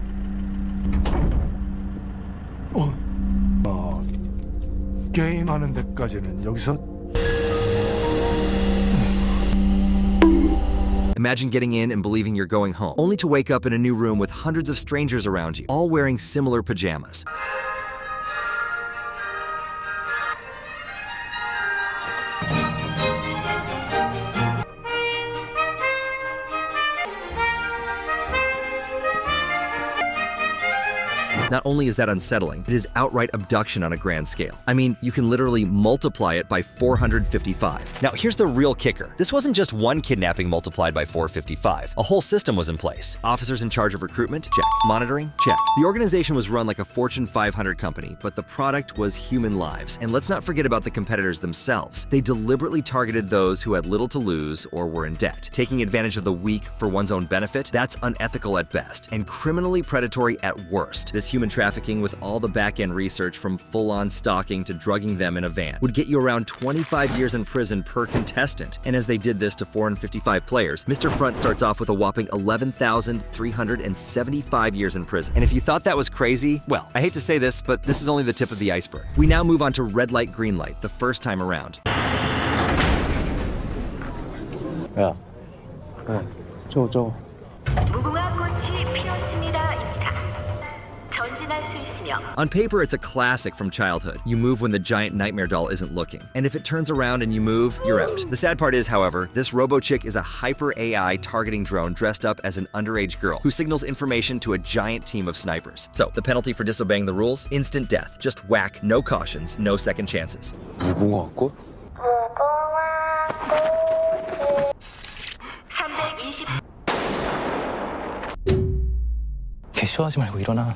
게임하는 데까지는 여기서 Imagine getting in and believing you're going home, only to wake up in a new room with hundreds of strangers around you, all wearing similar pajamas. Not only is that unsettling, it is outright abduction on a grand scale. I mean, you can literally multiply it by 455. Now, here's the real kicker. This wasn't just one kidnapping multiplied by 455. A whole system was in place. Officers in charge of recruitment? Check. Monitoring? Check. The organization was run like a Fortune 500 company, but the product was human lives. And let's not forget about the competitors themselves. They deliberately targeted those who had little to lose or were in debt. Taking advantage of the weak for one's own benefit? That's unethical at best and criminally predatory at worst. This human trafficking, with all the back-end research from full-on stalking to drugging them in a van, would get you around 25 years in prison per contestant. And as they did this to 455 players, Mr. Front starts off with a whopping 11,375 years in prison. And if you thought that was crazy, well, I hate to say this, but this is only the tip of the iceberg. We now move on to red light, green light, the first time around. 야, 저거. 무궁화 꽃이 피었습니다입니다. 전진할 수 있으며. On paper, it's a classic from childhood. You move when the giant nightmare doll isn't looking. And if it turns around and you move, you're out. The sad part is, however, this robo-chick is a hyper-AI targeting drone dressed up as an underage girl who signals information to a giant team of snipers. So, the penalty for disobeying the rules? Instant death. Just whack, no cautions, no second chances. 무궁화 꽃? 320. 개쇼하지 말고 일어나.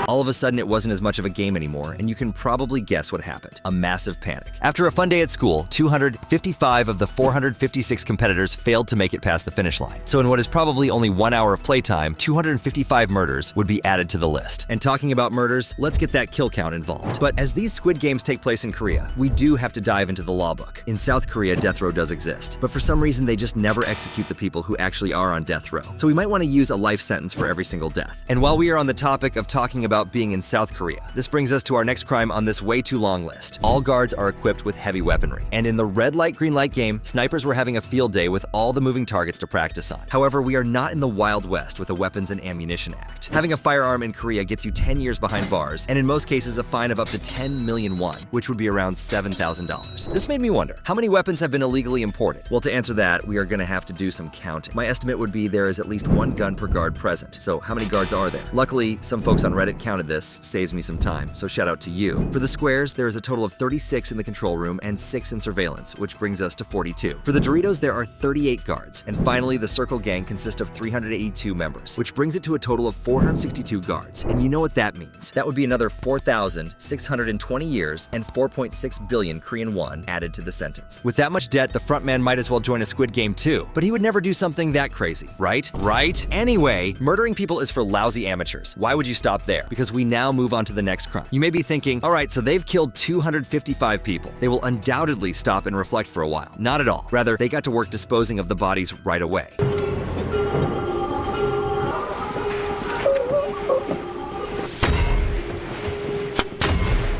All of a sudden, it wasn't as much of a game anymore, and you can probably guess what happened. A massive panic. After a fun day at school, 255 of the 456 competitors failed to make it past the finish line. So in what is probably only 1 hour of playtime, 255 murders would be added to the list. And talking about murders, let's get that kill count involved. But as these Squid Games take place in Korea, we do have to dive into the law book. In South Korea, death row does exist, but for some reason they just never execute the people who actually are on death row. So we might want to use a life sentence for every single death. And while we are on the topic of talking about being in South Korea, this brings us to our next crime on this way too long list. All guards are equipped with heavy weaponry. And in the red light, green light game, snipers were having a field day with all the moving targets to practice on. However, we are not in the Wild West with a Weapons and Ammunition Act. Having a firearm in Korea gets you 10 years behind bars, and in most cases a fine of up to 10 million won, which would be around $7,000. This made me wonder, how many weapons have been illegally imported? Well, to answer that, we are gonna have to do some counting. My estimate would be there is at least 1 gun per guard present. So how many guards are there? Luckily, some folks on Reddit counted this, saves me some time, so shout out to you. For the squares, there is a total of 36 in the control room and 6 in surveillance, which brings us to 42. For the Doritos, there are 38 guards. And finally, the Circle Gang consists of 382 members, which brings it to a total of 462 guards. And you know what that means. That would be another 4,620 years and 4.6 billion Korean won added to the sentence. With that much debt, the frontman might as well join a Squid Game too. But he would never do something that crazy, right? Right? Anyway, murdering people is for lousy amateurs. Why would you stop there? Because we now move on to the next crime. You may be thinking, all right, so they've killed 255 people. They will undoubtedly stop and reflect for a while. Not at all. Rather, they got to work disposing of the bodies right away.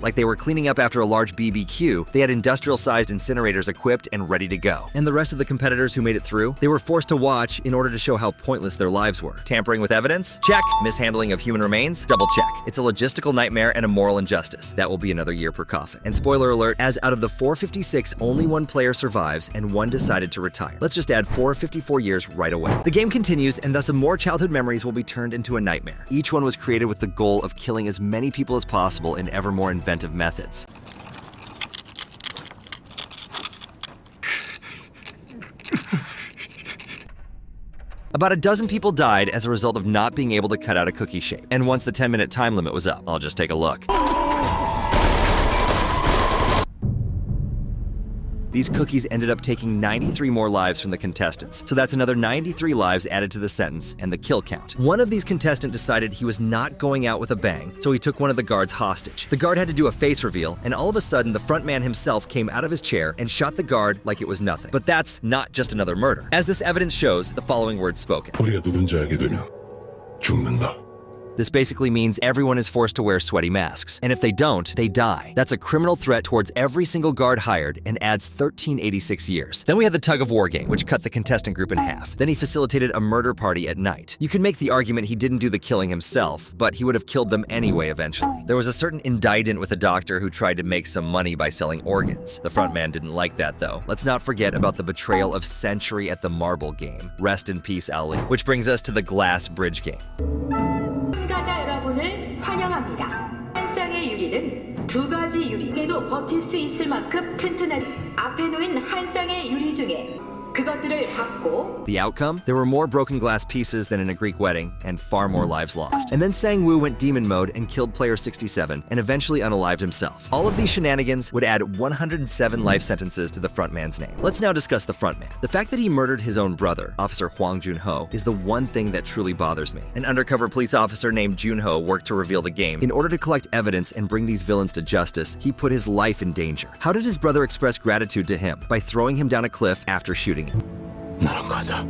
Like they were cleaning up after a large BBQ, they had industrial-sized incinerators equipped and ready to go. And the rest of the competitors who made it through, they were forced to watch in order to show how pointless their lives were. Tampering with evidence? Check. Mishandling of human remains? Double check. It's a logistical nightmare and a moral injustice. That will be another year per coffin. And spoiler alert, as out of the 456, only 1 player survives and 1 decided to retire. Let's just add 454 years right away. The game continues, and thus more childhood memories will be turned into a nightmare. Each one was created with the goal of killing as many people as possible in ever more inventive methods. About a dozen people died as a result of not being able to cut out a cookie shape. And once the 10-minute time limit was up, I'll just take a look. These cookies ended up taking 93 more lives from the contestants. So that's another 93 lives added to the sentence and the kill count. One of these contestants decided he was not going out with a bang, so he took one of the guards hostage. The guard had to do a face reveal, and all of a sudden the front man himself came out of his chair and shot the guard like it was nothing. But that's not just another murder. As this evidence shows, the following words spoken. 우리가 누군지 알게 되면 죽는다. This basically means everyone is forced to wear sweaty masks. And if they don't, they die. That's a criminal threat towards every single guard hired and adds 1386 years. Then we had the tug of war game, which cut the contestant group in half. Then he facilitated a murder party at night. You can make the argument he didn't do the killing himself, but he would have killed them anyway eventually. There was a certain indictment with a doctor who tried to make some money by selling organs. The front man didn't like that though. Let's not forget about the betrayal of Century at the marble game. Rest in peace, Ali. Which brings us to the glass bridge game. 참가자 여러분을 환영합니다. 한 쌍의 유리는 2가지 유리에도 버틸 수 있을 만큼 튼튼한 앞에 놓인 한 쌍의 유리 중에 그것들을 받고. The outcome? There were more broken glass pieces than in a Greek wedding, and far more lives lost. And then Sang-woo went demon mode and killed player 67, and eventually unalived himself. All of these shenanigans would add 107 life sentences to the frontman's name. Let's now discuss the frontman. The fact that he murdered his own brother, Officer Hwang Jun-ho, is the one thing that truly bothers me. An undercover police officer named Jun-ho worked to reveal the game. In order to collect evidence and bring these villains to justice, he put his life in danger. How did his brother express gratitude to him? By throwing him down a cliff after shooting him. 나랑 가자.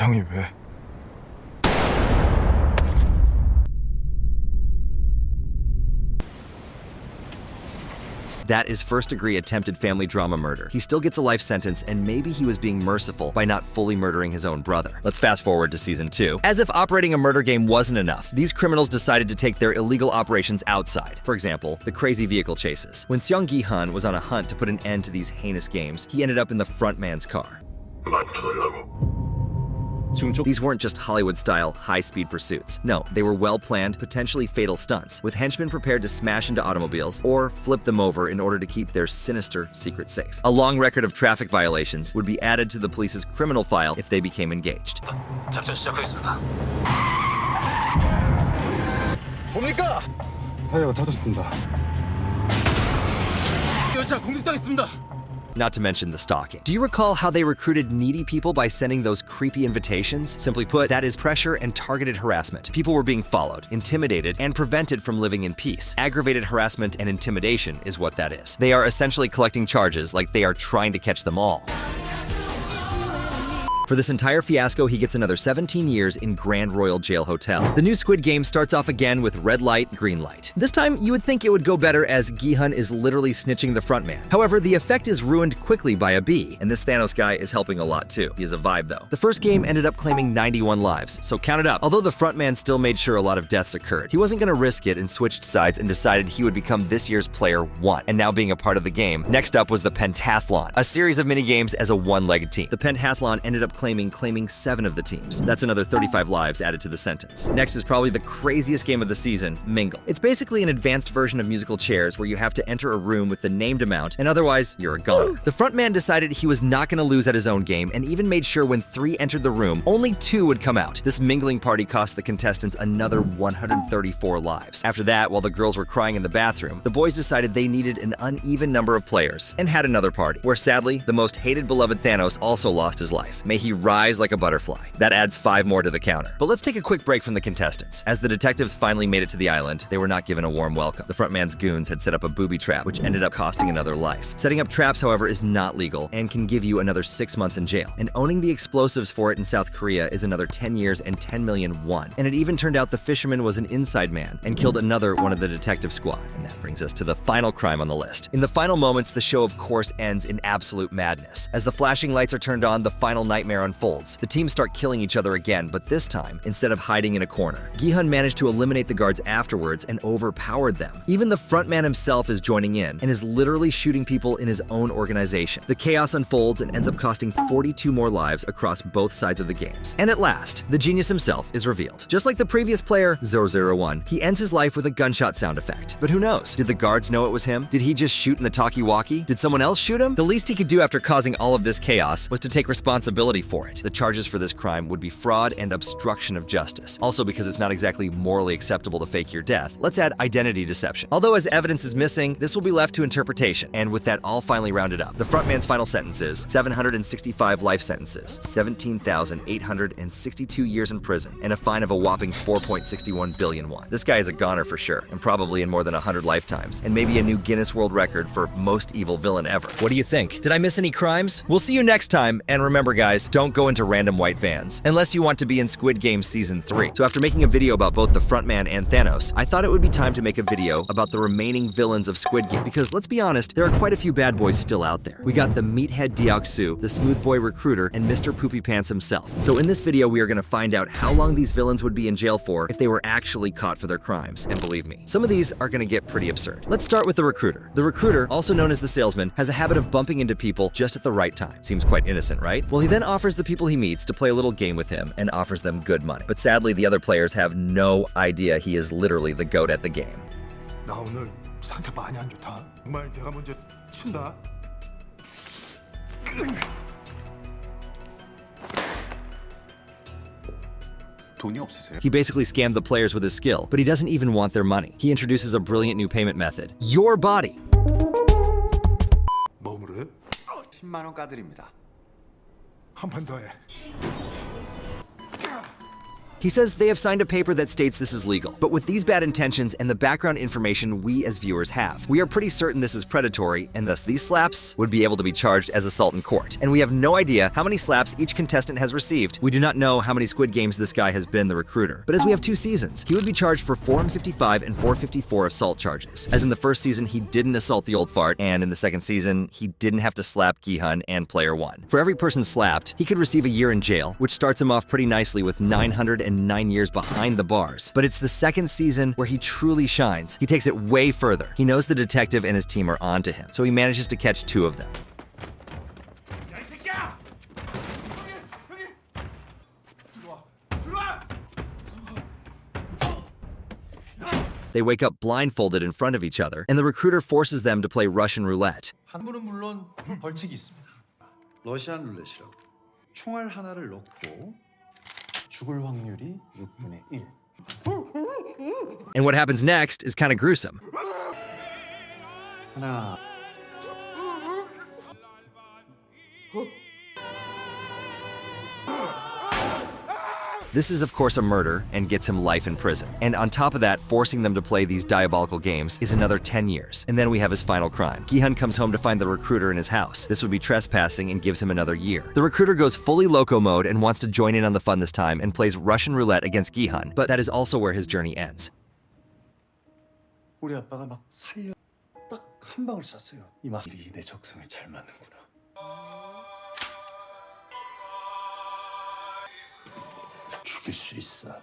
형이 왜? That is first-degree attempted family drama murder. He still gets a life sentence, and maybe he was being merciful by not fully murdering his own brother. Let's fast forward to season 2. As if operating a murder game wasn't enough, these criminals decided to take their illegal operations outside. For example, the crazy vehicle chases. When Guhan was on a hunt to put an end to these heinous games, he ended up in the front man's car. These weren't just Hollywood-style, high-speed pursuits. No, they were well-planned, potentially fatal stunts, with henchmen prepared to smash into automobiles or flip them over in order to keep their sinister secret safe. A long record of traffic violations would be added to the police's criminal file if they became engaged. 작전 시작하겠습니다. 뭡니까? 타이어가 터졌습니다. 열차 공격당했습니다. Not to mention the stalking. Do you recall how they recruited needy people by sending those creepy invitations? Simply put, that is pressure and targeted harassment. People were being followed, intimidated, and prevented from living in peace. Aggravated harassment and intimidation is what that is. They are essentially collecting charges like they are trying to catch them all. For this entire fiasco, he gets another 17 years in Grand Royal Jail Hotel. The new Squid Game starts off again with red light, green light. This time, you would think it would go better as Guhan is literally snitching the frontman. However, the effect is ruined quickly by a bee, and this Thanos guy is helping a lot too. He is a vibe though. The first game ended up claiming 91 lives, so count it up. Although the frontman still made sure a lot of deaths occurred, he wasn't gonna risk it and switched sides and decided he would become this year's player 1, and now being a part of the game. Next up was the pentathlon, a series of mini-games as a one-legged team. The pentathlon ended up claiming 7 of the teams. That's another 35 lives added to the sentence. Next is probably the craziest game of the season, Mingle. It's basically an advanced version of musical chairs where you have to enter a room with the named amount, and otherwise, you're a goner. The frontman decided he was not gonna lose at his own game, and even made sure when 3 entered the room, only 2 would come out. This mingling party cost the contestants another 134 lives. After that, while the girls were crying in the bathroom, the boys decided they needed an uneven number of players, and had another party, where sadly, the most hated beloved Thanos also lost his life. May he rise like a butterfly. That adds 5 more to the counter. But let's take a quick break from the contestants. As the detectives finally made it to the island, they were not given a warm welcome. The frontman's goons had set up a booby trap, which ended up costing another life. Setting up traps, however, is not legal and can give you another 6 months in jail. And owning the explosives for it in South Korea is another 10 years and 10 million won. And it even turned out the fisherman was an inside man and killed another one of the detective squad. And that brings us to the final crime on the list. In the final moments, the show of course ends in absolute madness. As the flashing lights are turned on, the final nightmare unfolds. The teams start killing each other again, but this time, instead of hiding in a corner, Guhan managed to eliminate the guards afterwards and overpowered them. Even the frontman himself is joining in and is literally shooting people in his own organization. The chaos unfolds and ends up costing 42 more lives across both sides of the games. And at last, the genius himself is revealed. Just like the previous player, 001, he ends his life with a gunshot sound effect. But who knows? Did the guards know it was him? Did he just shoot in the talkie-walkie? Did someone else shoot him? The least he could do after causing all of this chaos was to take responsibility for it. The charges for this crime would be fraud and obstruction of justice. Also, because it's not exactly morally acceptable to fake your death, let's add identity deception. Although as evidence is missing, this will be left to interpretation. And with that all finally rounded up, the frontman's final sentence is 765 life sentences, 17,862 years in prison, and a fine of a whopping 4.61 billion won. This guy is a goner for sure, and probably in more than 100 lifetimes, and maybe a new Guinness World Record for most evil villain ever. What do you think? Did I miss any crimes? We'll see you next time, and remember guys, don't go into random white vans, unless you want to be in Squid Game Season 3. So after making a video about both the frontman and Thanos, I thought it would be time to make a video about the remaining villains of Squid Game, because let's be honest, there are quite a few bad boys still out there. We got the meathead Deok-soo, the smooth boy recruiter, and Mr. Poopy Pants himself. So in this video, we are going to find out how long these villains would be in jail for if they were actually caught for their crimes. And believe me, some of these are going to get pretty absurd. Let's start with the recruiter. The recruiter, also known as the salesman, has a habit of bumping into people just at the right time. Seems quite innocent, right? Well, he then offers the people he meets to play a little game with him and offers them good money. But sadly, the other players have no idea he is literally the GOAT at the game. 나 오늘 상태 많이 안 좋다. 정말 내가 먼저 춘다. 돈이 없으세요? He basically scammed the players with his skill, but he doesn't even want their money. He introduces a brilliant new payment method. Your body. 몸으로 10만 원 까드립니다. 한 판 더 해. He says they have signed a paper that states this is legal, but with these bad intentions and the background information we as viewers have, we are pretty certain this is predatory, and thus these slaps would be able to be charged as assault in court. And we have no idea how many slaps each contestant has received. We do not know how many Squid Games this guy has been the recruiter, but as we have 2 seasons, he would be charged for 455 and 454 assault charges. As in the first season, he didn't assault the old fart, and in the second season, he didn't have to slap Guhan and player 1. For every person slapped, he could receive a year in jail, which starts him off pretty nicely with 909 years behind the bars. But it's the second season where he truly shines. He takes it way further. He knows the detective and his team are onto him, so he manages to catch 2 of them. They wake up blindfolded in front of each other, and the recruiter forces them to play Russian roulette. 한 분은 물론 벌칙이 있습니다. 러시안 룰렛이라고 총알 하나를 넣고 죽을 확률이 6분의 1. And what happens next is kind of gruesome. 하나. This is of course a murder and gets him life in prison. And on top of that, forcing them to play these diabolical games is another 10 years. And then we have his final crime. Guhan comes home to find the recruiter in his house. This would be trespassing and gives him another year. The recruiter goes fully loco mode and wants to join in on the fun this time and plays Russian roulette against Guhan, but that is also where his journey ends. 우리 아빠가 막 살려 딱 한 방울 쐈어요. 이마 일이 내 적성에 잘 맞는구나. 죽일 수 있어.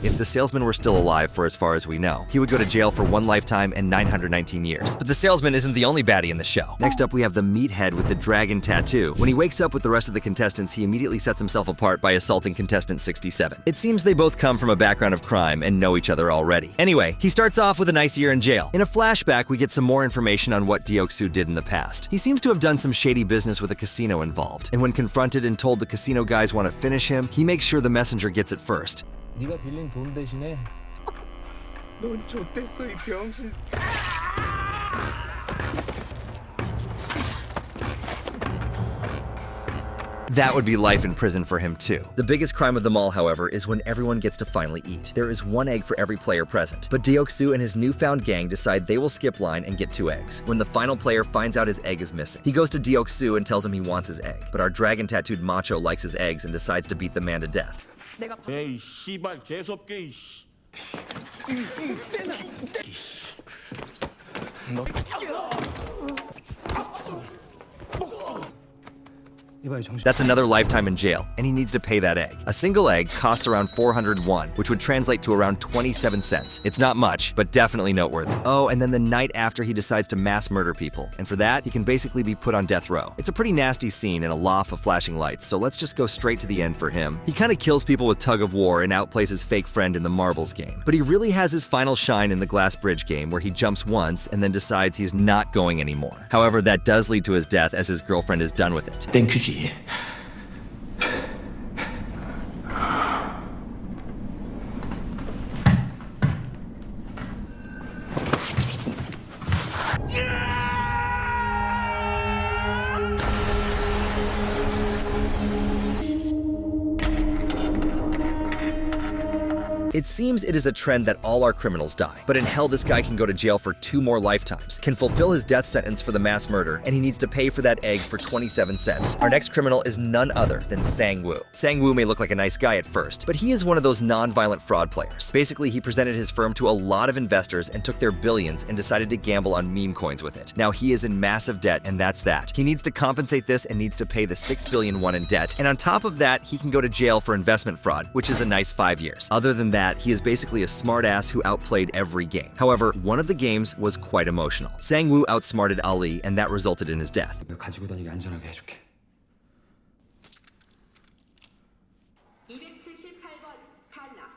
If the salesman were still alive for as far as we know, he would go to jail for 1 lifetime and 919 years. But the salesman isn't the only baddie in the show. Next up, we have the meathead with the dragon tattoo. When he wakes up with the rest of the contestants, he immediately sets himself apart by assaulting contestant 67. It seems they both come from a background of crime and know each other already. Anyway, he starts off with a nice year in jail. In a flashback, we get some more information on what Deoksu did in the past. He seems to have done some shady business with a casino involved, and when confronted and told the casino guys want to finish him, he makes sure the messenger gets it first. 네가 빌린 돈 대신에 넌 좆됐어 이 병신. That would be life in prison for him too. The biggest crime of them all, however, is when everyone gets to finally eat. There is 1 egg for every player present, but Deoksu and his newfound gang decide they will skip line and get 2 eggs. When the final player finds out his egg is missing, he goes to Deoksu and tells him he wants his egg, but our dragon-tattooed macho likes his eggs and decides to beat the man to death. 에이 씨발 재수없게 이씨. That's another lifetime in jail, and he needs to pay that egg. A single egg costs around 401, which would translate to around 27 cents. It's not much, but definitely noteworthy. Oh, and then the night after he decides to mass murder people, and for that, he can basically be put on death row. It's a pretty nasty scene in a loft of flashing lights, so let's just go straight to the end for him. He kinda kills people with tug of war and outplays his fake friend in the marbles game, but he really has his final shine in the glass bridge game where he jumps once and then decides he's not going anymore. However, that does lead to his death as his girlfriend is done with it. 땡큐지. It seems it is a trend that all our criminals die, but in hell this guy can go to jail for 2 more lifetimes, can fulfill his death sentence for the mass murder, and he needs to pay for that egg for 27 cents. Our next criminal is none other than Sang-woo. Sang-woo may look like a nice guy at first, but he is one of those non-violent fraud players. Basically, he presented his firm to a lot of investors and took their billions and decided to gamble on meme coins with it. Now he is in massive debt, and that's that. He needs to compensate this and needs to pay the 6 billion won in debt, and on top of that, he can go to jail for investment fraud, which is a nice 5 years. Other than that, he is basically a smartass who outplayed every game. However, one of the games was quite emotional. Sang-woo outsmarted Ali, and that resulted in his death. 가지고 다니기 안전하게 해줄게. 278번 탈락.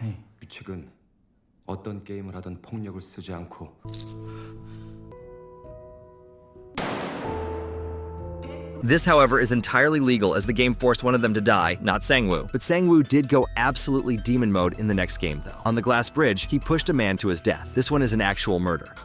네. 규칙은 어떤 게임을 하든 폭력을 쓰지 않고 This, however, is entirely legal as the game forced one of them to die, not Sang-woo. But Sang-woo did go absolutely demon mode in the next game, though. On the glass bridge, he pushed a man to his death. This one is an actual murder.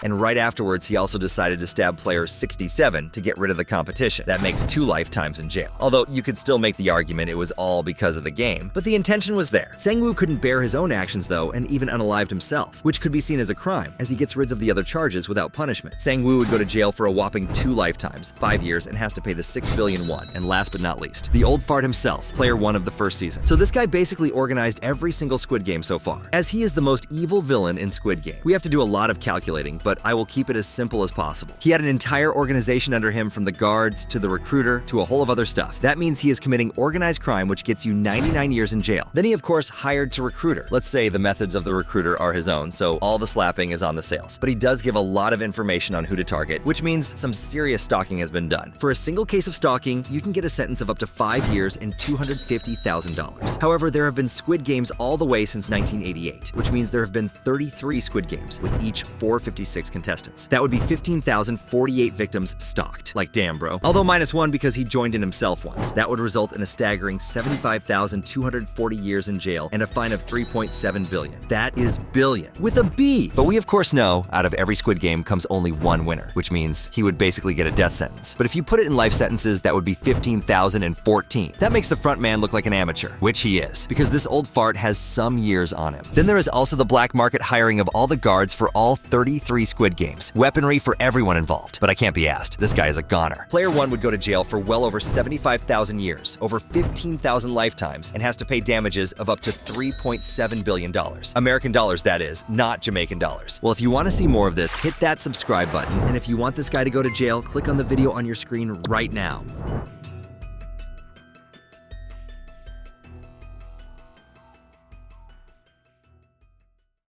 And right afterwards, he also decided to stab player 67 to get rid of the competition. That makes 2 lifetimes in jail. Although you could still make the argument it was all because of the game, but the intention was there. Sang-woo couldn't bear his own actions though, and even unalived himself, which could be seen as a crime, as he gets rid of the other charges without punishment. Sang-woo would go to jail for a whopping 2 lifetimes, 5 years, and has to pay the 6 billion won. And last but not least, the old fart himself, player 1 of the first season. So this guy basically organized every single Squid Game so far. As he is the most evil villain in Squid Game, we have to do a lot of calculating, but I will keep it as simple as possible. He had an entire organization under him, from the guards to the recruiter to a whole of other stuff. That means he is committing organized crime, which gets you 99 years in jail. Then he of course hired to recruiter. Let's say the methods of the recruiter are his own, so all the slapping is on the sales. But he does give a lot of information on who to target, which means some serious stalking has been done. For a single case of stalking, you can get a sentence of up to 5 years and $250,000. However, there have been Squid Games all the way since 1988, which means there have been 33 Squid Games, with each 456 contestants. That would be 15,048 victims stalked. Like, damn, bro. Although -1 because he joined in himself once. That would result in a staggering 75,240 years in jail and a fine of 3.7 billion. That is billion, with a B. But we of course know, out of every Squid Game comes only one winner, which means he would basically get a death sentence. But if you put it in life sentences, that would be 15,014. That makes the front man look like an amateur, which he is, because this old fart has some years on him. Then there is also the black market hiring of all the guards for all 33 Squid Games. Weaponry for everyone involved, but I can't be asked. This guy is a goner. Player 1 would go to jail for well over 75,000 years, over 15,000 lifetimes, and has to pay damages of up to $3.7 billion. American dollars, that is, not Jamaican dollars. Well, if you want to see more of this, hit that subscribe button, and if you want this guy to go to jail, click on the video on your screen right now.